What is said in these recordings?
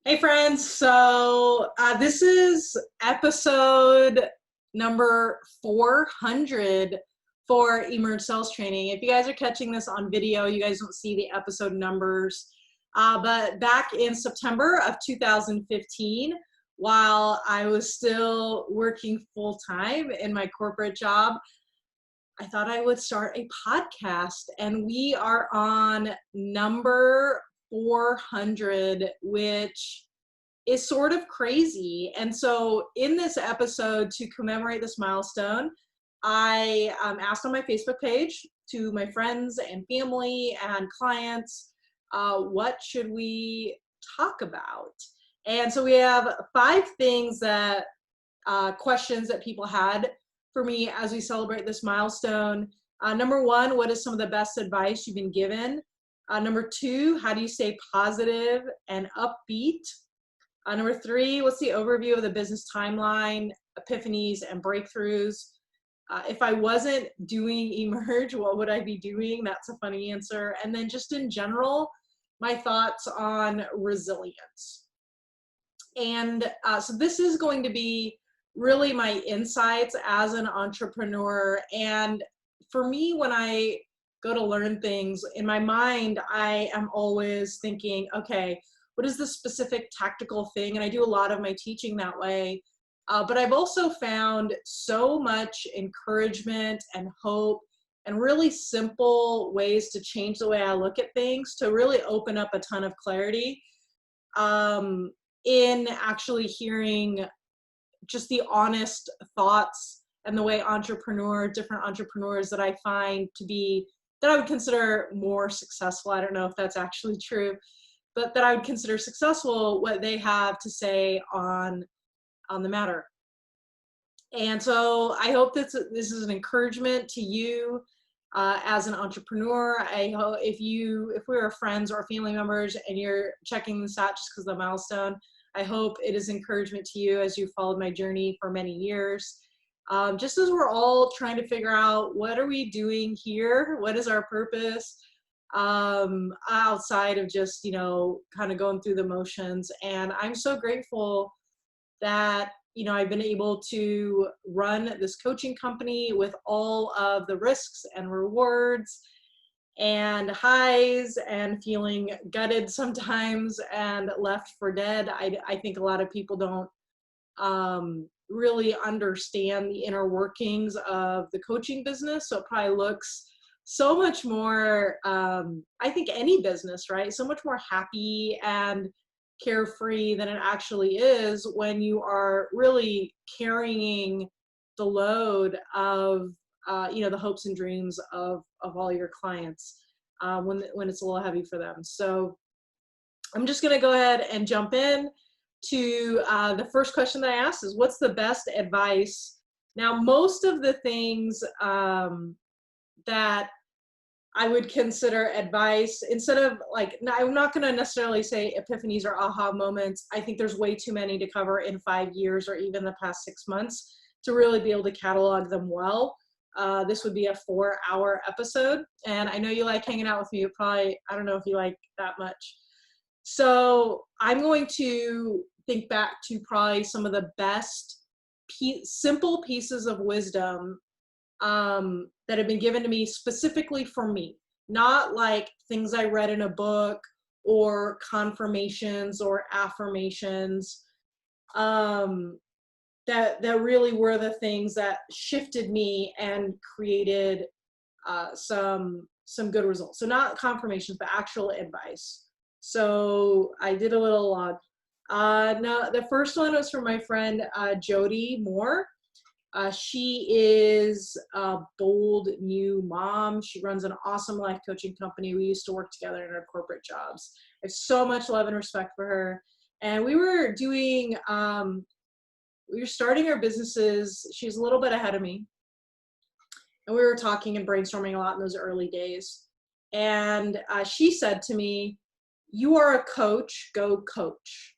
Hey friends, so this is episode number 400 for Emerge Sales Training. If you guys are catching this on video, you guys don't see the episode numbers. But back in September of 2015, while I was still working full-time in my corporate job, I thought I would start a podcast, and we are on number 400, which is sort of crazy. And so in this episode, to commemorate this milestone, I asked on my Facebook page to my friends and family and clients, what should we talk about? And so we have 5 things that questions that people had for me as we celebrate this milestone. Number 1, what is some of the best advice you've been given? Number 2, how do you stay positive and upbeat? Number 3, what's the overview of the business timeline, epiphanies, and breakthroughs? If I wasn't doing Emerge, what would I be doing? That's a funny answer. And then just in general, my thoughts on resilience. And so this is going to be really my insights as an entrepreneur. And for me, when I go to learn things, in my mind, I am always thinking, okay, what is the specific tactical thing? And I do a lot of my teaching that way. But I've also found so much encouragement and hope and really simple ways to change the way I look at things to really open up a ton of clarity in actually hearing just the honest thoughts and the way different entrepreneurs that I find to be, that I would consider more successful. I don't know if that's actually true, but that I would consider successful, what they have to say on the matter. And so I hope that this is an encouragement to you as an entrepreneur. I hope if we are friends or family members and you're checking this out just because of the milestone, I hope it is encouragement to you as you followed my journey for many years. Just as we're all trying to figure out, what are we doing here? What is our purpose? Outside of just, kind of going through the motions. And I'm so grateful that, I've been able to run this coaching company with all of the risks and rewards and highs and feeling gutted sometimes and left for dead. I think a lot of people don't really understand the inner workings of the coaching business. So it probably looks so much more, I think any business, right? So much more happy and carefree than it actually is when you are really carrying the load of, the hopes and dreams of all your clients when it's a little heavy for them. So I'm just going to go ahead and jump in to the first question that I asked is, what's the best advice? Now, most of the things that I would consider advice, instead of I'm not going to necessarily say epiphanies or aha moments. I think there's way too many to cover in 5 years or even the past 6 months to really be able to catalog them well. This would be a 4-hour episode. And I know you like hanging out with me, but I don't know if you like that much. So I'm going to think back to probably some of the best simple pieces of wisdom that have been given to me specifically for me, not like things I read in a book or confirmations or affirmations, that really were the things that shifted me and created some good results. So not confirmations, but actual advice. So I did a little log. No, the first one was from my friend Jody Moore. She is a bold new mom. She runs an awesome life coaching company. We used to work together in our corporate jobs. I have so much love and respect for her. And we were starting our businesses. She's a little bit ahead of me. And we were talking and brainstorming a lot in those early days. And she said to me, "You are a coach, go coach."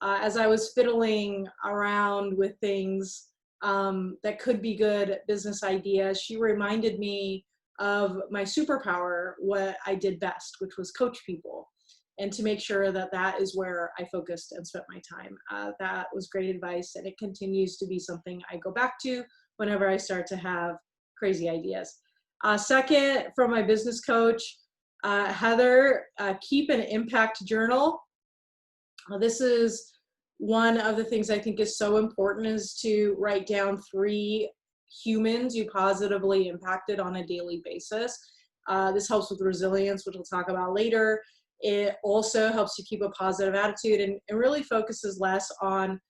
As I was fiddling around with things that could be good business ideas, she reminded me of my superpower, what I did best, which was coach people. and to make sure that that is where I focused and spent my time. That was great advice, and it continues to be something I go back to whenever I start to have crazy ideas. Second, from my business coach, Heather, keep an impact journal. This is one of the things I think is so important, is to write down 3 humans you positively impacted on a daily basis. This helps with resilience, which we'll talk about later. It also helps you keep a positive attitude, and it really focuses less on,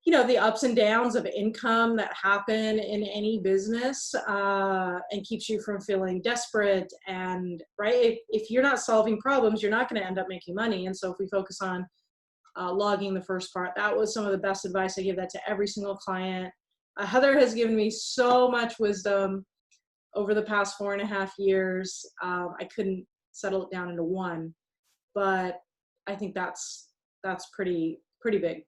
you know, the ups and downs of income that happen in any business, and keeps you from feeling desperate. And right, if you're not solving problems, you're not going to end up making money. And so if we focus on logging the first part, that was some of the best advice. I give that to every single client. Heather has given me so much wisdom over the past 4.5 years. I couldn't settle it down into one, but I think that's pretty big.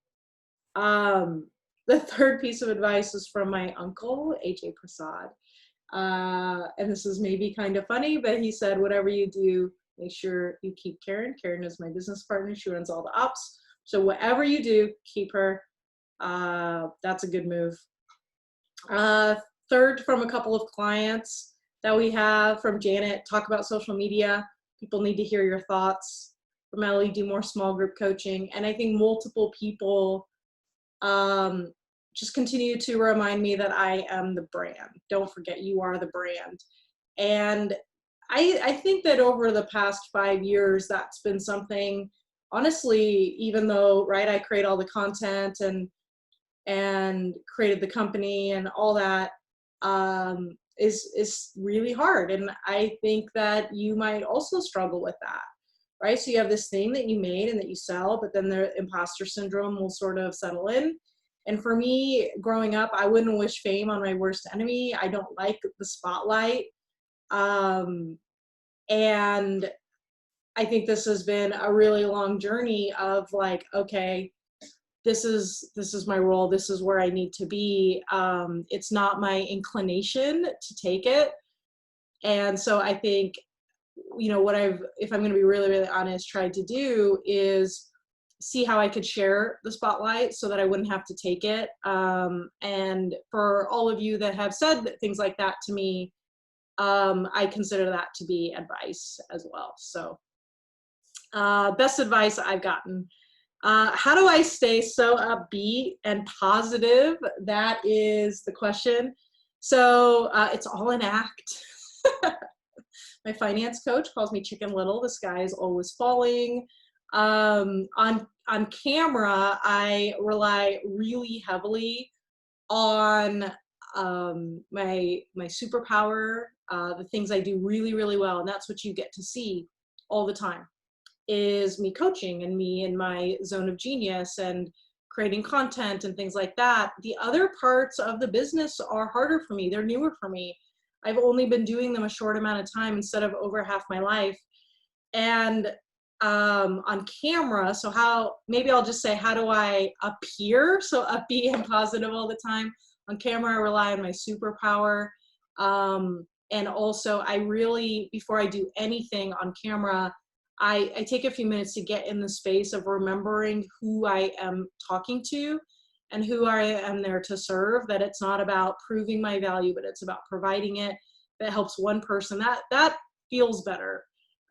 The third piece of advice is from my uncle, AJ Prasad. And this is maybe kind of funny, but he said, whatever you do, make sure you keep Karen. Karen is my business partner. She runs all the ops. So whatever you do, keep her. That's a good move. Third, from a couple of clients that we have, from Janet, talk about social media. People need to hear your thoughts. From Ellie, do more small group coaching. And I think multiple people just continue to remind me that I am the brand. Don't forget, you are the brand. And I think that over the past 5 years, that's been something, honestly, even though, right, I create all the content and created the company and all that, is really hard. And I think that you might also struggle with that, right? So you have this thing that you made and that you sell, but then the imposter syndrome will sort of settle in. And for me, growing up, I wouldn't wish fame on my worst enemy. I don't like the spotlight. And I think this has been a really long journey of like, okay, this is my role. This is where I need to be. It's not my inclination to take it. And so I think, you know, what if I'm going to be really, really honest, tried to do is see how I could share the spotlight so that I wouldn't have to take it. And for all of you that have said things like that to me, I consider that to be advice as well. So best advice I've gotten. How do I stay so upbeat and positive? That is the question. So it's all an act. My finance coach calls me Chicken Little. The sky is always falling. On camera, I rely really heavily on my superpower, the things I do really, really well, and that's what you get to see all the time, is me coaching and me in my zone of genius and creating content and things like that. The other parts of the business are harder for me. They're newer for me. I've only been doing them a short amount of time instead of over half my life. And on camera, so maybe I'll just say, how do I appear so upbeat and positive all the time? On camera, I rely on my superpower. And also, I really, before I do anything on camera, I take a few minutes to get in the space of remembering who I am talking to and who I am there to serve, that it's not about proving my value, but it's about providing it that helps one person. That feels better,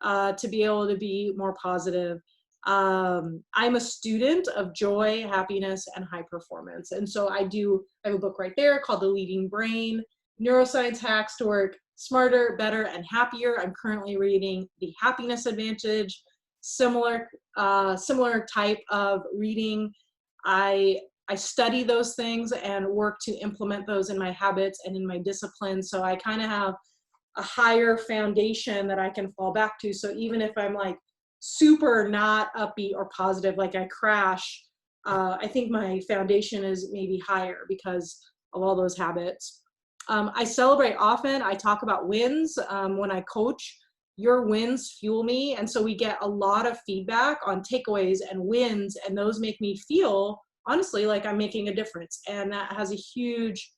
to be able to be more positive. I'm a student of joy, happiness, and high performance. And so I have a book right there called The Leading Brain, Neuroscience Hacks to Work Smarter, Better, and Happier. I'm currently reading The Happiness Advantage, similar type of reading. I study those things and work to implement those in my habits and in my discipline. So I kind of have a higher foundation that I can fall back to. So even if I'm like super not upbeat or positive, like I crash, I think my foundation is maybe higher because of all those habits. I celebrate often. I talk about wins when I coach. Your wins fuel me. And so we get a lot of feedback on takeaways and wins, and those make me feel, honestly, like I'm making a difference. And that has a huge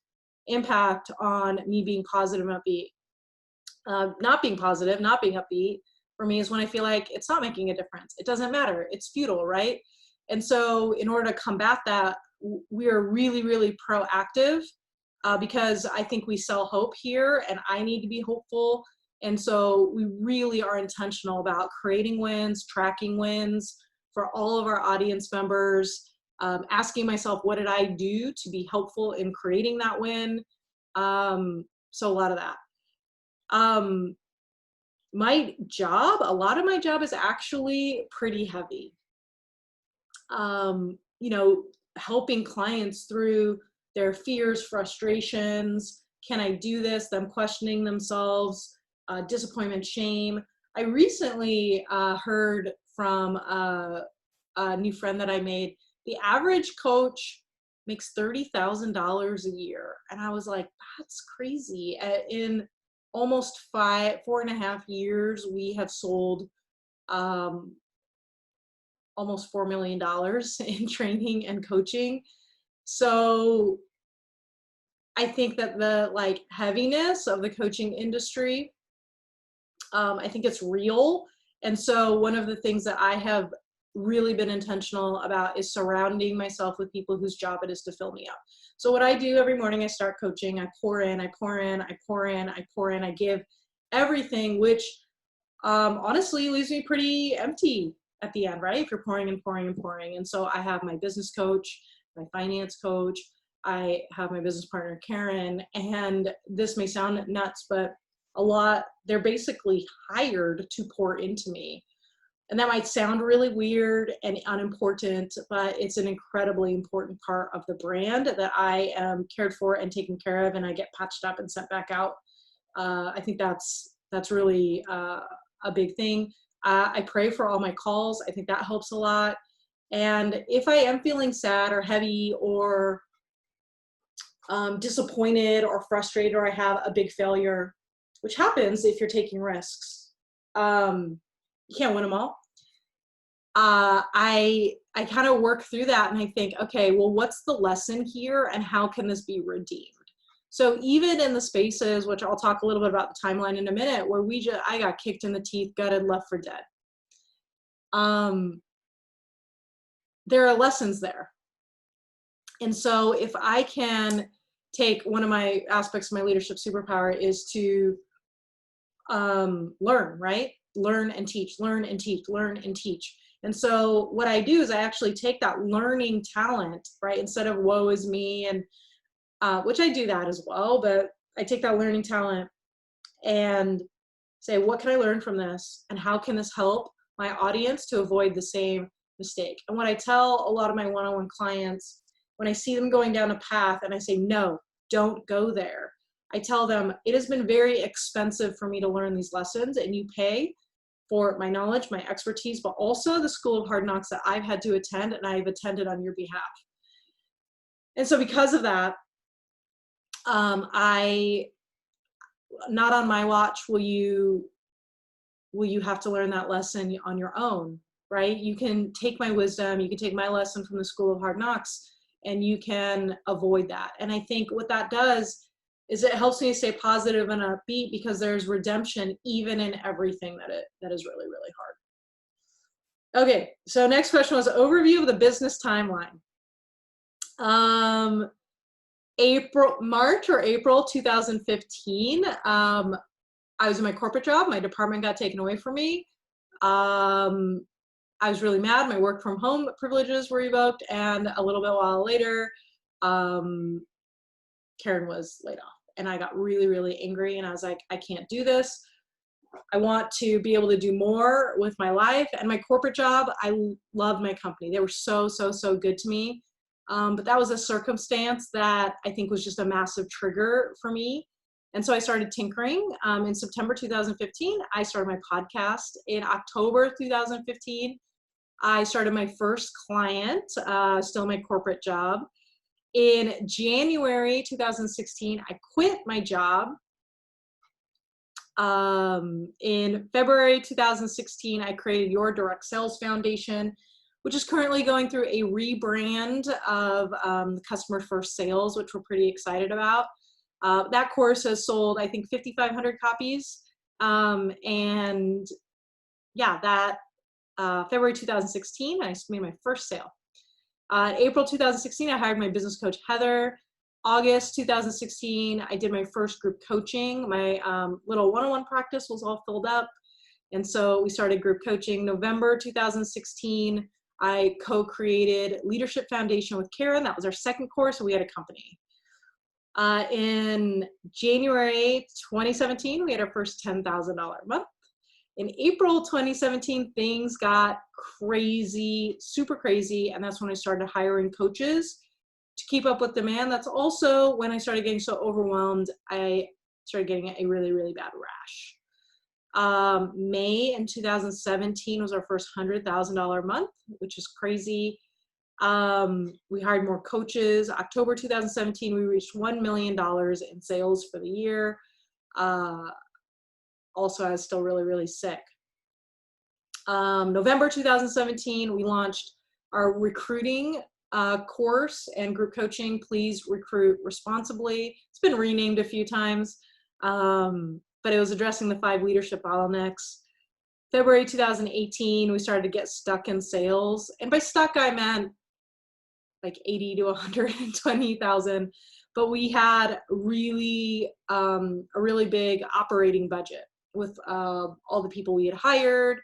impact on me being positive and upbeat. Not being positive, not being upbeat, for me is when I feel like it's not making a difference. It doesn't matter. It's futile, right? And so in order to combat that, we are really, really proactive because I think we sell hope here and I need to be hopeful. And so we really are intentional about creating wins, tracking wins for all of our audience members, asking myself, what did I do to be helpful in creating that win? So a lot of that. My job, a lot of my job is actually pretty heavy. You know, helping clients through their fears, frustrations. Can I do this? Them questioning themselves, disappointment, shame. I recently heard from a new friend that I made, the average coach makes $30,000 a year. And I was like, that's crazy. In almost 4.5 years, we have sold almost $4 million in training and coaching. So I think that the heaviness of the coaching industry, I think it's real. And so one of the things that I have really been intentional about is surrounding myself with people whose job it is to fill me up. So what I do every morning, I start coaching, I pour in, I pour in, I pour in, I pour in, I give everything, which honestly leaves me pretty empty at the end, right? If you're pouring and pouring and pouring. And so I have my business coach, my finance coach, I have my business partner, Karen, and this may sound nuts, but they're basically hired to pour into me. And that might sound really weird and unimportant, but it's an incredibly important part of the brand that I am cared for and taken care of, and I get patched up and sent back out. I think that's really a big thing. I pray for all my calls. I think that helps a lot. And if I am feeling sad or heavy or disappointed or frustrated, or I have a big failure, which happens if you're taking risks, you can't win them all. I kind of work through that and I think, okay, well, what's the lesson here and how can this be redeemed? So even in the spaces, which I'll talk a little bit about the timeline in a minute, where I got kicked in the teeth, gutted, left for dead. There are lessons there. And so if I can take one of my aspects of my leadership superpower is to learn, right? Learn and teach, learn and teach, learn and teach. And so what I do is I actually take that learning talent, right? Instead of woe is me, and which I do that as well, but I take that learning talent and say, what can I learn from this? And how can this help my audience to avoid the same mistake? And what I tell a lot of my one-on-one clients, when I see them going down a path and I say, no, don't go there, I tell them, it has been very expensive for me to learn these lessons, and you pay for my knowledge, my expertise, but also the school of hard knocks that I've had to attend and I've attended on your behalf. And so because of that, not on my watch will you have to learn that lesson on your own, right? You can take my wisdom, you can take my lesson from the school of hard knocks, and you can avoid that. And I think what that does is it helps me stay positive and upbeat, because there's redemption even in everything that is really, really hard. Okay, so next question was overview of the business timeline. March or April 2015, I was in my corporate job. My department got taken away from me. I was really mad. My work from home privileges were revoked, and a little bit while later, Karen was laid off. And I got really, really angry, and I was like, I can't do this. I want to be able to do more with my life. And my corporate job, I loved my company. They were so, so, so good to me. But that was a circumstance that I think was just a massive trigger for me. And so I started tinkering. In September 2015, I started my podcast. In October 2015, I started my first client, still my corporate job. In January 2016, I quit my job. In February 2016, I created Your Direct Sales Foundation, which is currently going through a rebrand of Customer First Sales, which we're pretty excited about. That course has sold, I think, 5,500 copies. And yeah, that February 2016, I made my first sale. April 2016, I hired my business coach, Heather. August 2016, I did my first group coaching. My little one-on-one practice was all filled up. And so we started group coaching. November 2016, I co-created Leadership Foundation with Karen. That was our second course, so we had a company. In January 2017, we had our first $10,000 a month. In April 2017, things got crazy, super crazy, and that's when I started hiring coaches to keep up with demand. That's also when I started getting so overwhelmed, I started getting a really, really bad rash. May in 2017 was our first $100,000 a month, which is crazy. We hired more coaches. October 2017, we reached $1 million in sales for the year. Also, I was still really, really sick. November 2017, we launched our recruiting course and group coaching, Please Recruit Responsibly. It's been renamed a few times, but it was addressing the 5 leadership bottlenecks. February 2018, we started to get stuck in sales. And by stuck, I meant like 80 to 120,000. But we had really, a really big operating budget with all the people we had hired,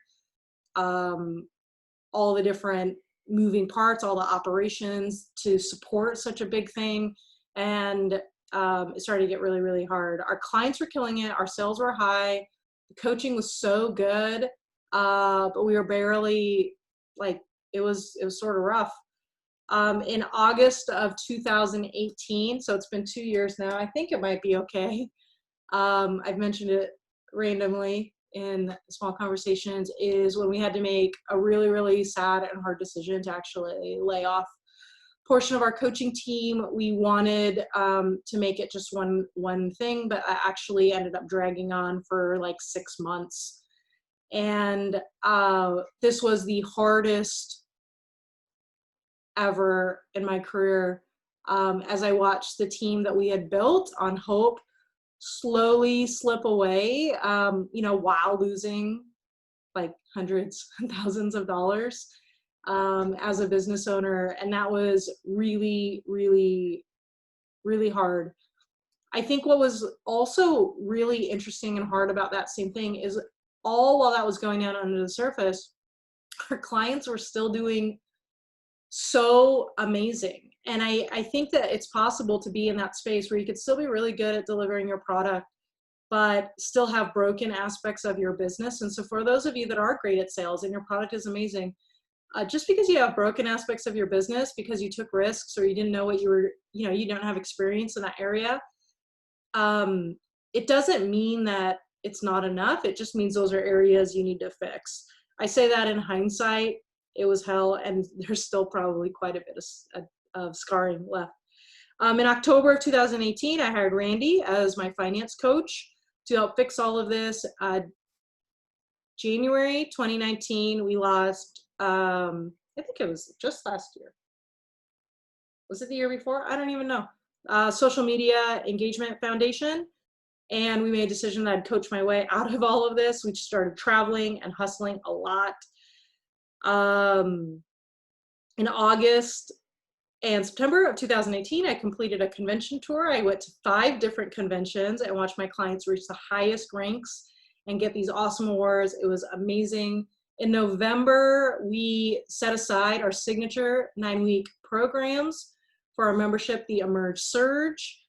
all the different moving parts, all the operations to support such a big thing. And it started to get really, really hard. Our clients were killing it. Our sales were high. The coaching was so good, but we were barely, like, it was sort of rough. In August of 2018, so it's been 2 years now, I think it might be okay. I've mentioned it randomly in small conversations, is when we had to make a really, really sad and hard decision to actually lay off a portion of our coaching team. We wanted to make it just one thing, but I actually ended up dragging on for like 6 months. And this was the hardest ever in my career, as I watched the team that we had built on hope slowly slip away, while losing like hundreds and thousands of dollars as a business owner. And that was really, really, really hard. I think what was also really interesting and hard about that same thing is all while that was going down under the surface, our clients were still doing so amazing. And I think that it's possible to be in that space where you could still be really good at delivering your product, but still have broken aspects of your business. And so for those of you that are great at sales and your product is amazing, just because you have broken aspects of your business, because you took risks or you didn't know what you were, you don't have experience in that area, it doesn't mean that it's not enough. It just means those are areas you need to fix. I say that in hindsight. It was hell, and there's still probably quite a bit of scarring left. In October of 2018, I hired Randy as my finance coach to help fix all of this. January 2019, we lost, I think it was just last year. Was it the year before? I don't even know. Social Media Engagement Foundation. And we made a decision that I'd coach my way out of all of this. We just started traveling and hustling a lot. In August and September of 2018, I completed a convention tour. I went to 5 different conventions and watched my clients reach the highest ranks and get these awesome awards. It was amazing. In November, we set aside our signature 9-week programs for our membership, the Emerge Surge.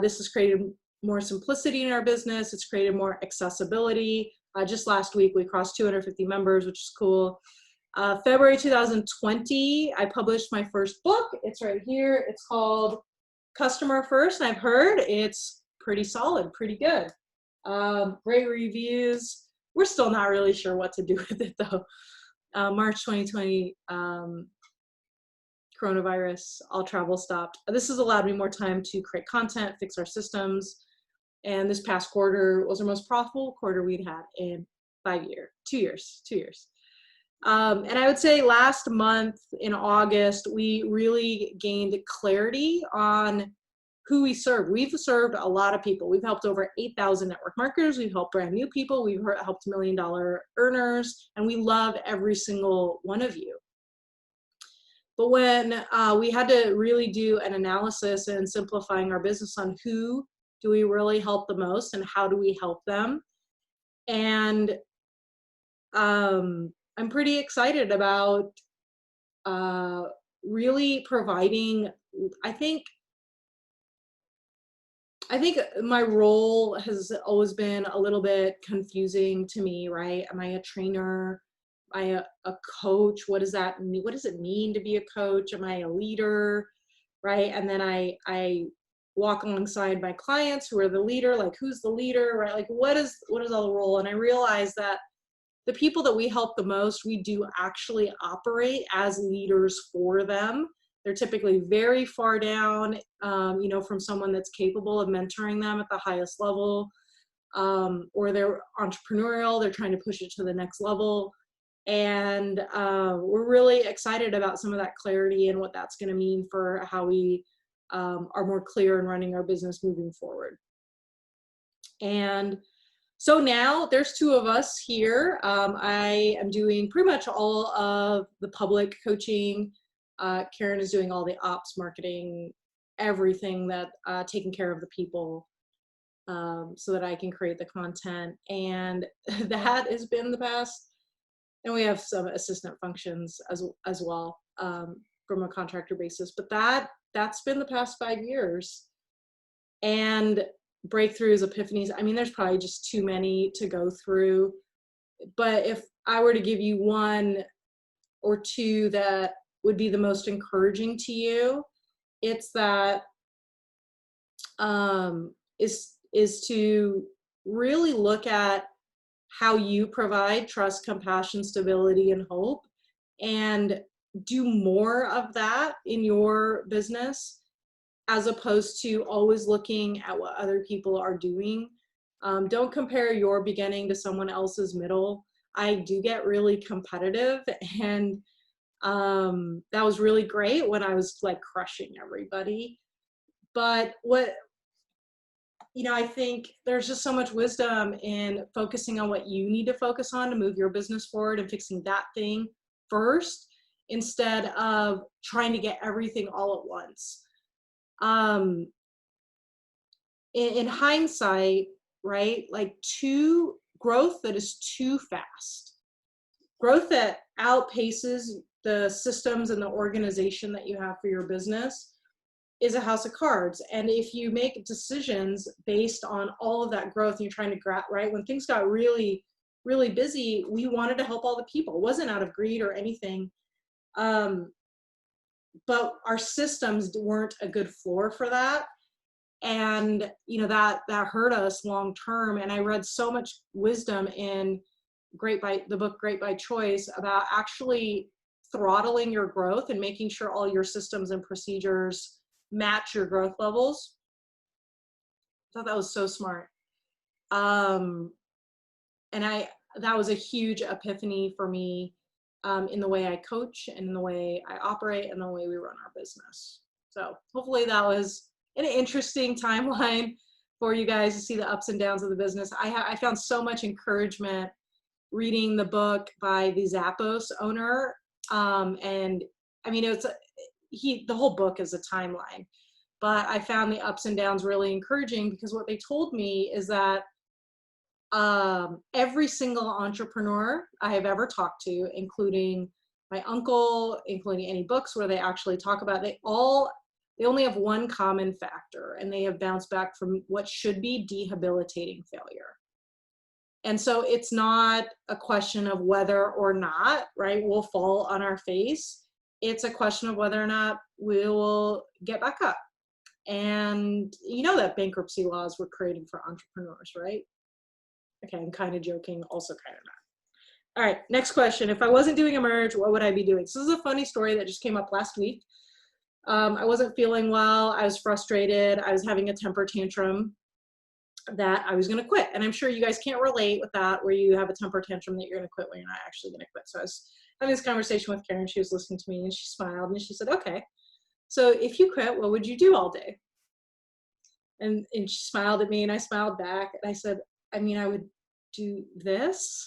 This has created more simplicity in our business. It's created more accessibility. Just last week, we crossed 250 members, which is cool. February 2020, I published my first book. It's right here. It's called Customer First, and I've heard it's pretty solid, pretty good. Great reviews. We're still not really sure what to do with it though. March 2020, coronavirus, all travel stopped. This has allowed me more time to create content, fix our systems. And this past quarter was our most profitable quarter we'd had in 2 years. And I would say last month in August, we really gained clarity on who we serve. We've served a lot of people. We've helped over 8,000 network marketers. We've helped brand new people. We've helped $1 million earners, and we love every single one of you. But when we had to really do an analysis and simplifying our business on who do we really help the most and how do we help them, and I'm pretty excited about really providing. I think my role has always been a little bit confusing to me, right? Am I a trainer? Am I a coach? What does that mean? What does it mean to be a coach? Am I a leader? Right? And then I walk alongside my clients who are the leader, like who's the leader, right? Like what is all the role? And I realize that the people that we help the most, we do actually operate as leaders for them. They're typically very far down, from someone that's capable of mentoring them at the highest level, or they're entrepreneurial, they're trying to push it to the next level. And we're really excited about some of that clarity and what that's going to mean for how we are more clear in running our business moving forward. And so now there's two of us here. I am doing pretty much all of the public coaching. Karen is doing all the ops, marketing, everything that taking care of the people, so that I can create the content. And that has been the past. And we have some assistant functions as well, from a contractor basis. But that's been the past 5 years. And breakthroughs, epiphanies, I mean, there's probably just too many to go through. But if I were to give you one or two that would be the most encouraging to you, it's that is to really look at how you provide trust, compassion, stability, and hope, and do more of that in your business, as opposed to always looking at what other people are doing. Don't compare your beginning to someone else's middle. I do get really competitive, and that was really great when I was like crushing everybody. But I think there's just so much wisdom in focusing on what you need to focus on to move your business forward and fixing that thing first, instead of trying to get everything all at once. In hindsight, right, like growth that is too fast, growth that outpaces the systems and the organization that you have for your business, is a house of cards. And if you make decisions based on all of that growth and you're trying to right, when things got really, really busy, we wanted to help all the people. It wasn't out of greed or anything. But our systems weren't a good floor for that. And, that hurt us long term. And I read so much wisdom in the book Great by Choice about actually throttling your growth and making sure all your systems and procedures match your growth levels. I thought that was so smart. And that was a huge epiphany for me, in the way I coach and in the way I operate and the way we run our business. So hopefully that was an interesting timeline for you guys to see the ups and downs of the business. I found so much encouragement reading the book by the Zappos owner. And I mean, the whole book is a timeline, but I found the ups and downs really encouraging, because what they told me is that every single entrepreneur I have ever talked to, including my uncle, including any books where they actually talk about it, they only have one common factor, and they have bounced back from what should be debilitating failure. And so it's not a question of whether or not, right, we'll fall on our face. It's a question of whether or not we will get back up. And that bankruptcy laws were created for entrepreneurs, right? Okay, I'm kind of joking, also kind of not. All right, next question. If I wasn't doing Emerge, what would I be doing? So this is a funny story that just came up last week. I wasn't feeling well. I was frustrated. I was having a temper tantrum that I was going to quit. And I'm sure you guys can't relate with that, where you have a temper tantrum that you're going to quit when you're not actually going to quit. So I was having this conversation with Karen. She was listening to me, and she smiled, and she said, okay, so if you quit, what would you do all day? And she smiled at me and I smiled back and I said, I mean, I would do this.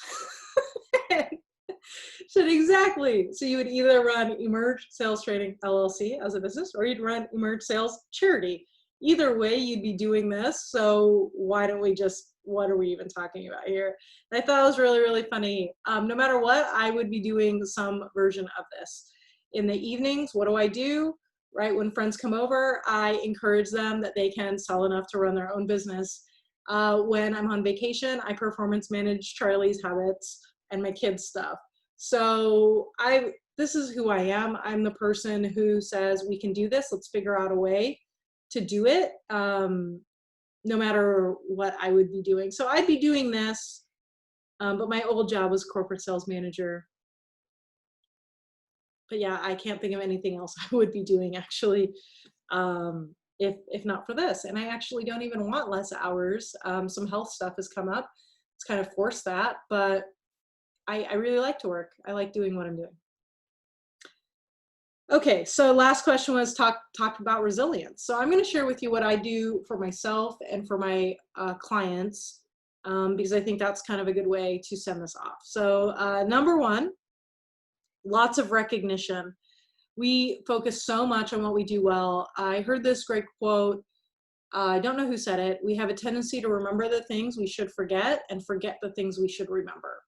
She said, exactly. So you would either run Emerge Sales Training LLC as a business, or you'd run Emerge Sales Charity. Either way, you'd be doing this. So why don't we just, what are we even talking about here? And I thought it was really, really funny. No matter what, I would be doing some version of this. In the evenings, what do? Right when friends come over, I encourage them that they can sell enough to run their own business. When I'm on vacation, I performance manage Charlie's habits and my kids' stuff. So this is who I am. I'm the person who says, we can do this. Let's figure out a way to do it, no matter what I would be doing. So I'd be doing this, but my old job was corporate sales manager. But yeah, I can't think of anything else I would be doing actually, if not for this. And I actually don't even want less hours. Some health stuff has come up. It's kind of forced that, but I really like to work. I like doing what I'm doing. Okay, so last question was talk about resilience. So I'm going to share with you what I do for myself and for my clients, because I think that's kind of a good way to send this off. So number one, lots of recognition. We focus so much on what we do well. I heard this great quote. I don't know who said it. We have a tendency to remember the things we should forget and forget the things we should remember.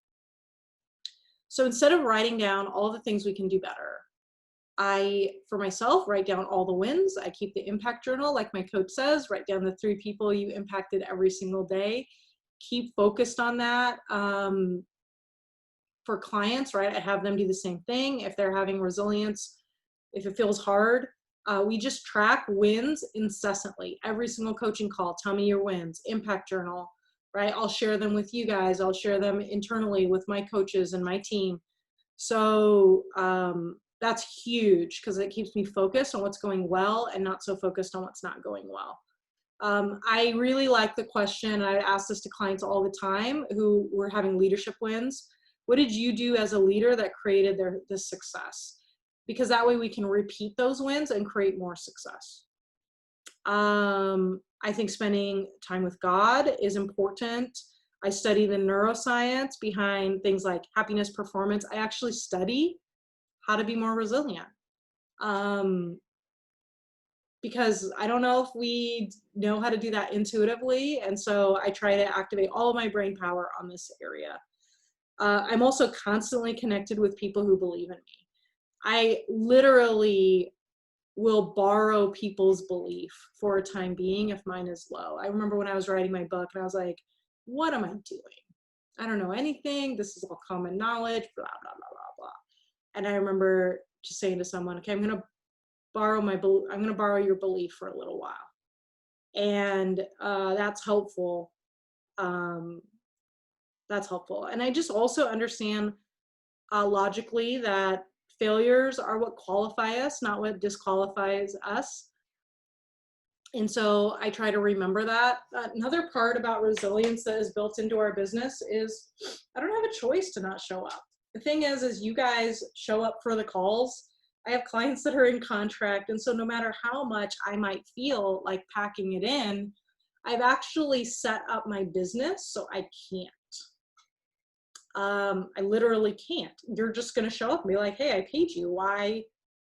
So instead of writing down all the things we can do better, I, for myself, write down all the wins. I keep the impact journal, like my coach says, write down the 3 people you impacted every single day. Keep focused on that. For clients, right, I have them do the same thing. If they're having resilience, if it feels hard, we just track wins incessantly. Every single coaching call, tell me your wins, impact journal, right? I'll share them with you guys. I'll share them internally with my coaches and my team. So that's huge because it keeps me focused on what's going well and not so focused on what's not going well. I really like the question. I ask this to clients all the time who were having leadership wins. What did you do as a leader that created this success? Because that way we can repeat those wins and create more success. I think spending time with God is important. I study the neuroscience behind things like happiness performance. I actually study how to be more resilient. Because I don't know if we know how to do that intuitively. And so I try to activate all of my brain power on this area. I'm also constantly connected with people who believe in me. I literally will borrow people's belief for a time being if mine is low. I remember when I was writing my book and I was like, what am I doing? I don't know anything. This is all common knowledge, blah, blah, blah, blah, blah. And I remember just saying to someone, okay, I'm going to borrow your belief for a little while. And that's helpful. That's helpful. And I just also understand logically that failures are what qualify us, not what disqualifies us. And so I try to remember that. Another part about resilience that is built into our business is I don't have a choice to not show up. The thing is you guys show up for the calls. I have clients that are in contract. And so no matter how much I might feel like packing it in, I've actually set up my business so I can't. I literally can't. You're just going to show up and be like, hey, I paid you. Why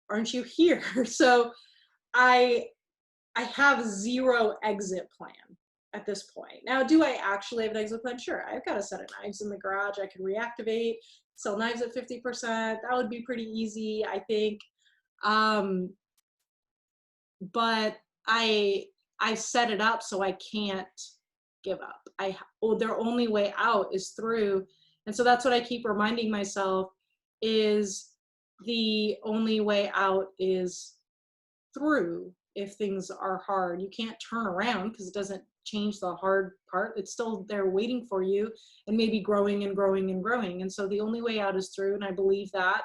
aren't you here? So I have zero exit plan at this point. Now, do I actually have an exit plan? Sure. I've got a set of knives in the garage. I can reactivate, sell knives at 50%. That would be pretty easy, I think. But I set it up so I can't give up. Their only way out is through. And so that's what I keep reminding myself is the only way out is through if things are hard. You can't turn around because it doesn't change the hard part. It's still there waiting for you and maybe growing and growing and growing. And so the only way out is through, and I believe that.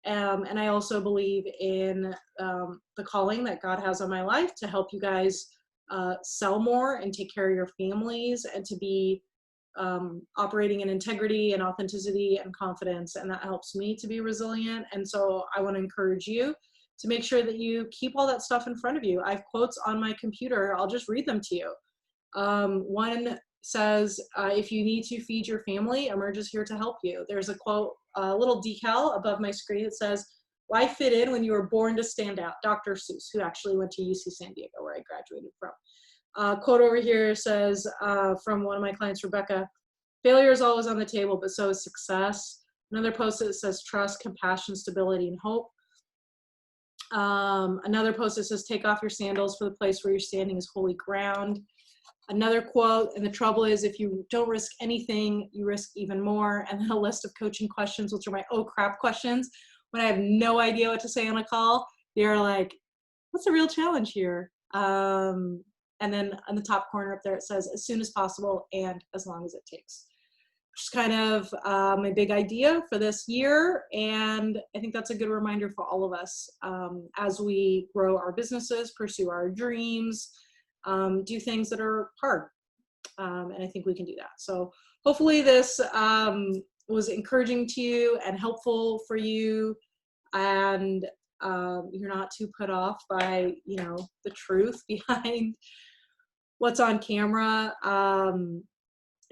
And I also believe in the calling that God has on my life to help you guys sell more and take care of your families and to be operating in integrity and authenticity and confidence. And that helps me to be resilient. And so I want to encourage you to make sure that you keep all that stuff in front of you. I have quotes on my computer. I'll just read them to you. One says, if you need to feed your family, Emerge is here to help you. There's a quote, a little decal above my screen that says, why fit in when you were born to stand out? Dr. Seuss, who actually went to UC San Diego, where I graduated from. Quote over here says, from one of my clients, Rebecca, failure is always on the table, but so is success. Another post that says, trust, compassion, stability, and hope. Another post that says, take off your sandals, for the place where you're standing is holy ground. Another quote, and the trouble is if you don't risk anything, you risk even more. And then a list of coaching questions, which are my oh crap questions. When I have no idea what to say on a call, they're like, what's the real challenge here? And then on the top corner up there, it says, as soon as possible and as long as it takes. Which is kind of my big idea for this year. And I think that's a good reminder for all of us as we grow our businesses, pursue our dreams, do things that are hard. And I think we can do that. So hopefully this was encouraging to you and helpful for you. And you're not too put off by, you know, the truth behind what's on camera.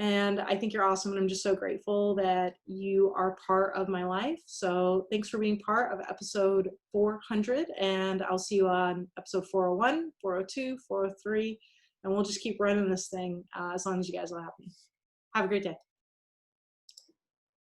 And I think you're awesome. And I'm just so grateful that you are part of my life. So thanks for being part of episode 400. And I'll see you on episode 401, 402, 403. And we'll just keep running this thing as long as you guys will help me. Have a great day.